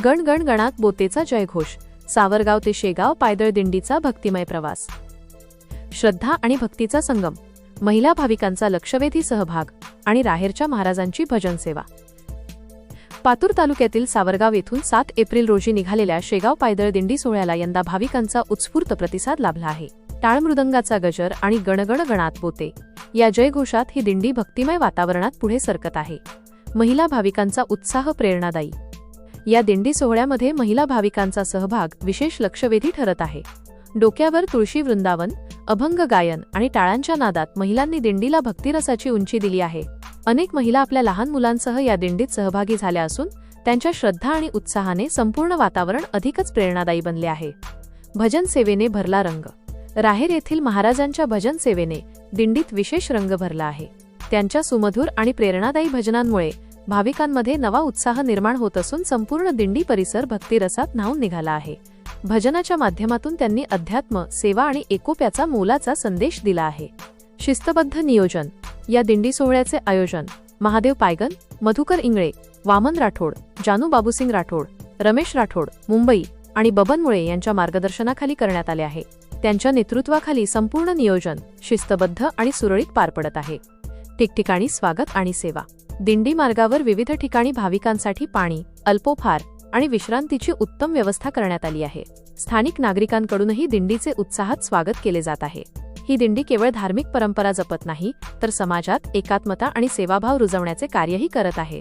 गण गण गणात बोतेचा जयघोष, सावरगाव ते शेगाव पायदळ दिंडीचा भक्तिमय प्रवास। श्रद्धा आणि भक्तीचा संगम, महिला भाविकांचा लक्षवेधी सहभाग आणि राहेरच्या महाराजांची भजन सेवा। पातूर तालुक्यातील सावरगाव येथून 7 एप्रिल रोजी निघालेल्या शेगाव पायदळ दिंडी सोहळ्याला यंदा भाविकांचा उत्स्फूर्त प्रतिसाद लाभला आहे। टाळ मृदंगाचा गजर आणि गणगण गणात बोते या जयघोषात ही दिंडी भक्तिमय वातावरणात पुढे सरकत आहे। महिला भाविकांचा उत्साह प्रेरणादायी। या दिंडी सोहळ्यामध्ये महिला भाविकांचा सहभाग विशेष लक्षवेधी ठरत आहे। डोक्यावर तुळशी वृंदावन, अभंग गायन आणि टाळांच्या नादात महिलांनी दिंडीला भक्तिरसाची उंची दिली आहे। अनेक महिला आपल्या लहान मुलांसह या दिंडीत सहभागी झाल्या असून त्यांच्या श्रद्धा आणि उत्साहाने संपूर्ण वातावरण अधिकच प्रेरणादायी बनले आहे। भजन सेवेने भरला रंग, राहेर येथील महाराजांच्या भजन सेवेने दिंडीत विशेष रंग भरला आहे। त्यांच्या सुमधुर आणि प्रेरणादायी भजनांमुळे भाविकांमध्ये नवा उत्साह निर्माण होत असून संपूर्ण दिंडी परिसर भक्तिरसात न्हाऊन निघाला आहे। भजनाच्या माध्यमातून त्यांनी अध्यात्म, सेवा आणि एकोप्याचा मोलाचा संदेश दिला आहे। शिस्तबद्ध नियोजन, या दिंडी सोहळ्याचे आयोजन महादेव पायगन, मधुकर इंगळे, वामन राठोड, जानू बाबूसिंग राठोड, रमेश राठोड, मुंबई आणि बबन मुळे यांच्या मार्गदर्शनाखाली करण्यात आले आहे। त्यांच्या नेतृत्वाखाली संपूर्ण नियोजन शिस्तबद्ध आणि सुरळीत पार पडत आहे। ठिकठिकाणी स्वागत आणि सेवा, दिंडी मार्गावर विविध ठिकाणी भाविकांसाठी पाणी, अल्पोपहार आणि विश्रांतीची उत्तम व्यवस्था करण्यात आली आहे। स्थानिक नागरिकांकडूनही दिंडीचे उत्साहात स्वागत केले जात आहे। ही दिंडी केवळ धार्मिक परंपरा जपत नाही, तर समाजात एकात्मता आणि सेवाभाव रुजवण्याचे कार्यही करत आहे।